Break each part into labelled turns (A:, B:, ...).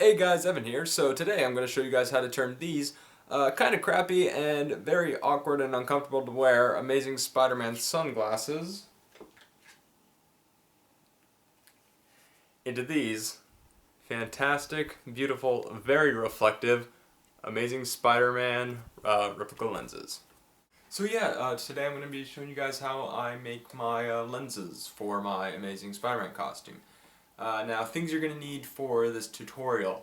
A: Hey guys, Evan here. So today I'm going to show you guys how to turn these kind of crappy and very awkward and uncomfortable to wear Amazing Spider-Man sunglasses into these fantastic, beautiful, very reflective Amazing Spider-Man replica lenses. So yeah, today I'm going to be showing you guys how I make my lenses for my Amazing Spider-Man costume. Now, things you're going to need for this tutorial.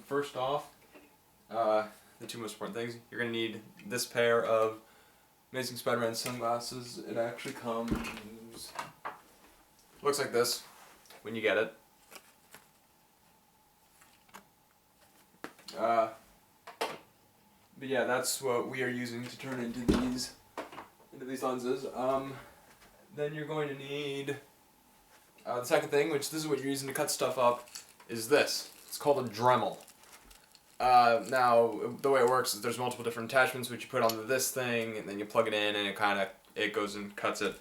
A: First off, the two most important things, you're going to need this pair of Amazing Spider-Man sunglasses. It actually comes, looks like this when you get it. But yeah, that's what we are using to turn into these lenses. Then you're going to need the second thing, which this is what you're using to cut stuff up, is this. It's called a Dremel. Now, the way it works is there's multiple different attachments which you put onto this thing, and then you plug it in, and it goes and cuts it.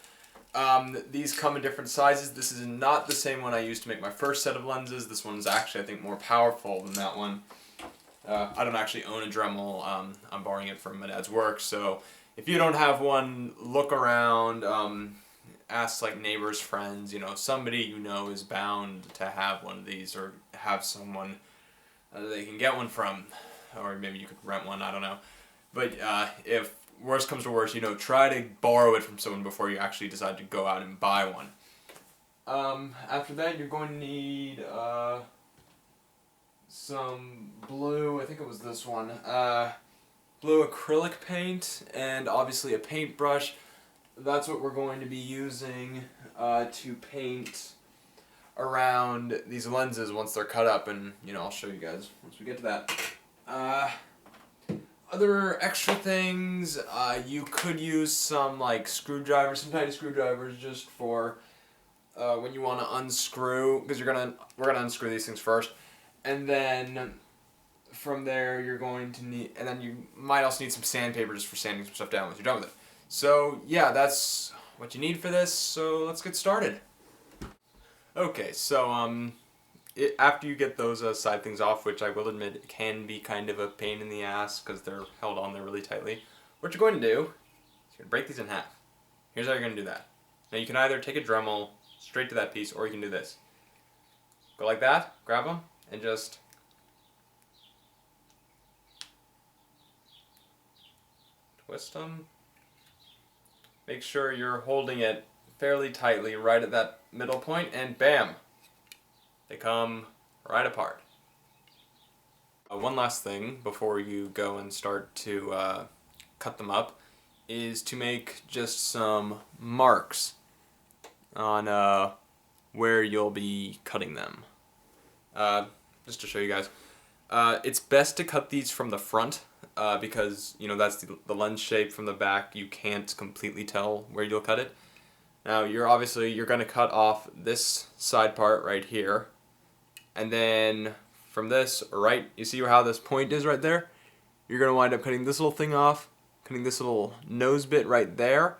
A: These come in different sizes. This is not the same one I used to make my first set of lenses. This one's actually, I think, more powerful than that one. I don't actually own a Dremel. I'm borrowing it from my dad's work, so if you don't have one, look around. Ask like neighbors, friends, somebody you know is bound to have one of these, or have someone they can get one from, or maybe you could rent one, I don't know. But if worst comes to worst, try to borrow it from someone before you actually decide to go out and buy one. After that, you're going to need some blue, I think it was this one, blue acrylic paint, and obviously a paintbrush. That's what we're going to be using to paint around these lenses once they're cut up, and I'll show you guys once we get to that. Other extra things, you could use some screwdrivers, some tiny screwdrivers, just for when you want to unscrew, because we're gonna unscrew these things first, and then from there you're going to need, and then you might also need some sandpaper just for sanding some stuff down once you're done with it. So yeah, that's what you need for this, so let's get started. Okay, so after you get those side things off, which I will admit it can be kind of a pain in the ass because they're held on there really tightly, what you're going to do is you're going to break these in half. Here's how you're going to do that. Now you can either take a Dremel straight to that piece, or you can do this. Go like that, grab them, and just twist them. Make sure you're holding it fairly tightly right at that middle point, and bam! They come right apart. One last thing before you go and start to cut them up is to make just some marks on where you'll be cutting them. Just to show you guys. It's best to cut these from the front because that's the lens shape. From the back you can't completely tell where you'll cut it. Now you're going to cut off this side part right here, and then from this you see how this point is right there? You're going to wind up cutting this little thing off, cutting this little nose bit right there,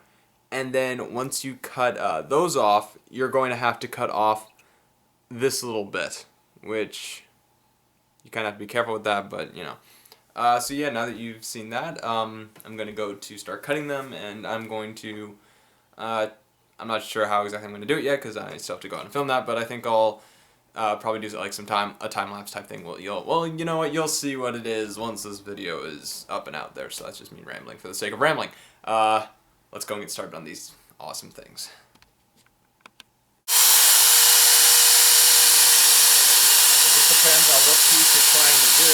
A: and then once you cut those off, you're going to have to cut off this little bit, which you kind of have to be careful with that, but so yeah, now that you've seen that, I'm going to go to start cutting them, and I'm going to, I'm not sure how exactly I'm going to do it yet because I still have to go out and film that, but I think I'll probably do a time-lapse type thing. Well, you know what, you'll see what it is once this video is up and out there, so that's just me rambling for the sake of rambling. Let's go and get started on these awesome things. It just depends on what piece you're trying to do.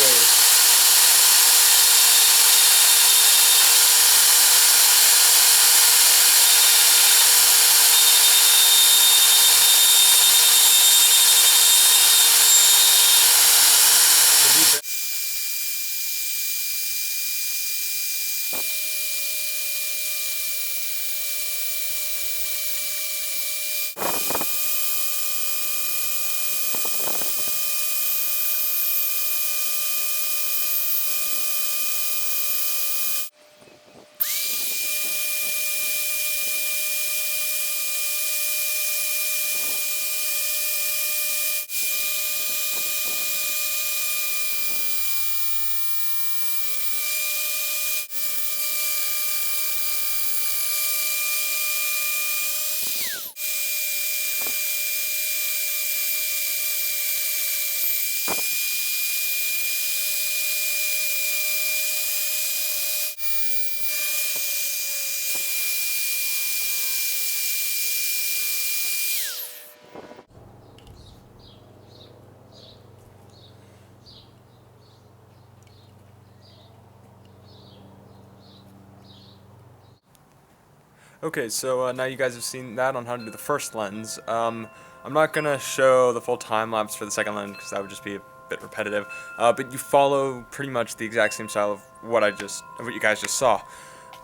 A: Okay, so now you guys have seen that on how to do the first lens. I'm not gonna show the full time lapse for the second lens because that would just be a bit repetitive. But you follow pretty much the exact same style of what you guys just saw.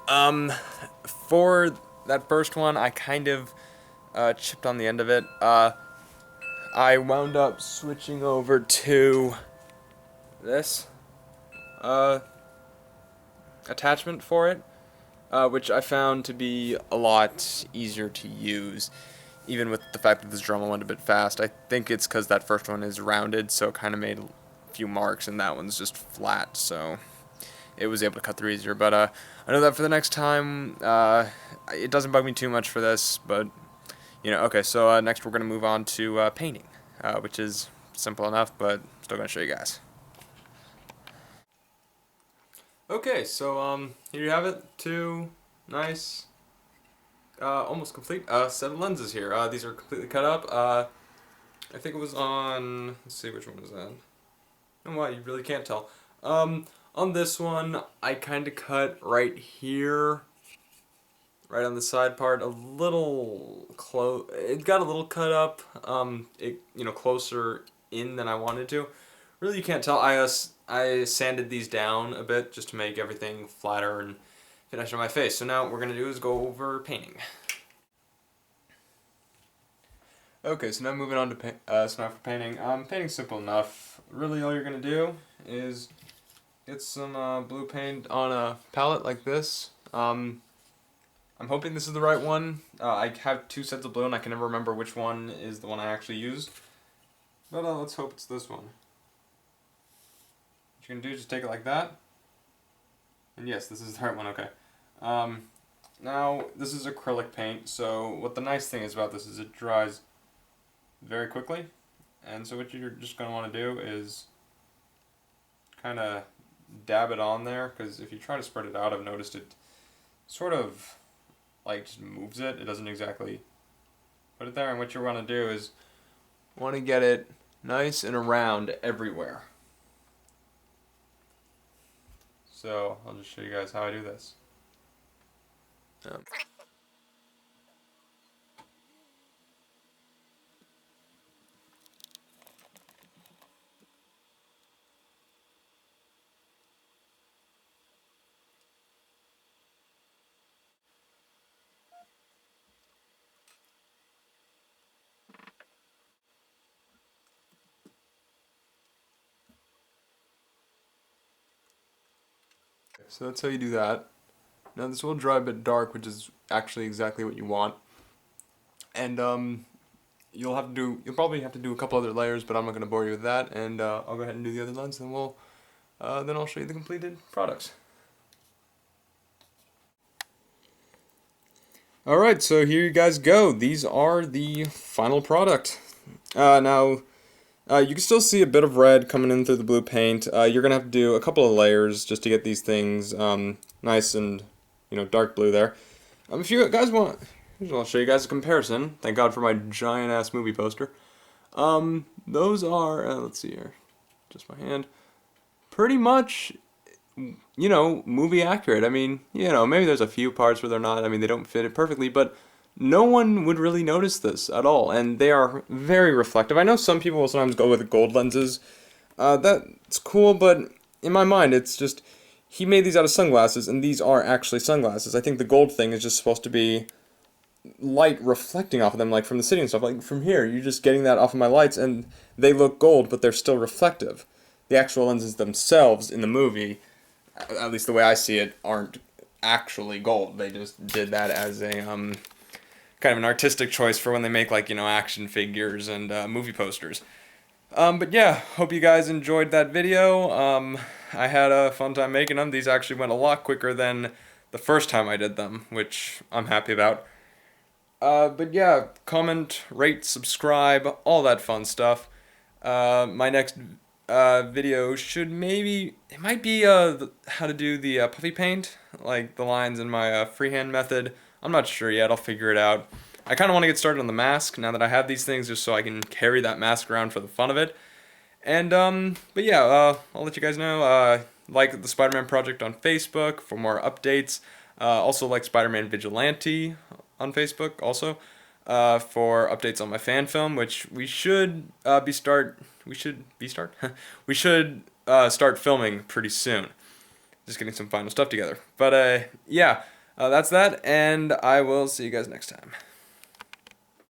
A: Um, for that first one, I kind of chipped on the end of it. I wound up switching over to this attachment for it. Which I found to be a lot easier to use, even with the fact that this Dremel went a bit fast. I think it's because that first one is rounded, so it kind of made a few marks, and that one's just flat, so it was able to cut through easier. But I know that for the next time, it doesn't bug me too much for this, but, okay, so next we're going to move on to painting, which is simple enough, but still going to show you guys. Okay, so here you have it. Two nice, almost complete set of lenses here. These are completely cut up. I think it was on. Let's see, which one was that? Oh wow, you really can't tell. On this one, I kind of cut right here, right on the side part, a little close. It got a little cut up. Closer in than I wanted to. Really, you can't tell. I sanded these down a bit just to make everything flatter and finish on my face. So now what we're going to do is go over painting. Okay, so now moving on to so now for painting. Painting's simple enough. Really all you're going to do is get some blue paint on a palette like this. I'm hoping this is the right one. I have two sets of blue and I can never remember which one is the one I actually used. But let's hope it's this one. What you can do is just take it like that. And yes, this is the right one, okay. Now, this is acrylic paint, so what the nice thing is about this is it dries very quickly. And so what you're just going to want to do is kind of dab it on there, because if you try to spread it out, I've noticed it sort of like just moves it. It doesn't exactly put it there, and what you want to do is want to get it nice and around everywhere. So I'll just show you guys how I do this. So that's how you do that. Now this will dry a bit dark, which is actually exactly what you want. And you'll probably have to do a couple other layers, but I'm not going to bore you with that. And I'll go ahead and do the other lens, and then I'll show you the completed products. Alright, so here you guys go. These are the final product. Now, you can still see a bit of red coming in through the blue paint. You're going to have to do a couple of layers just to get these things nice and, dark blue there. If you guys want, I'll show you guys a comparison. Thank God for my giant-ass movie poster. Those are, let's see here, just my hand. Pretty much, movie accurate. I mean, maybe there's a few parts where they're not. I mean, they don't fit it perfectly, but no one would really notice this at all, and they are very reflective. I know some people will sometimes go with gold lenses. That's cool, but in my mind, it's just, he made these out of sunglasses, and these are actually sunglasses. I think the gold thing is just supposed to be light reflecting off of them, like from the city and stuff. Like from here, you're just getting that off of my lights, and they look gold, but they're still reflective. The actual lenses themselves in the movie, at least the way I see it, aren't actually gold. They just did that as a kind of an artistic choice for when they make, like, action figures and movie posters. But yeah, hope you guys enjoyed that video. I had a fun time making them. These actually went a lot quicker than the first time I did them, which I'm happy about. But yeah, comment, rate, subscribe, all that fun stuff. My next video it might be how to do the puffy paint, like the lines in my freehand method. I'm not sure yet, I'll figure it out. I kind of want to get started on the mask now that I have these things, just so I can carry that mask around for the fun of it. And, but yeah, I'll let you guys know, like the Spider-Man project on Facebook for more updates. Also like Spider-Man Vigilante on Facebook also for updates on my fan film, which we should start filming pretty soon. Just getting some final stuff together. But yeah, that's that, and I will see you guys next time.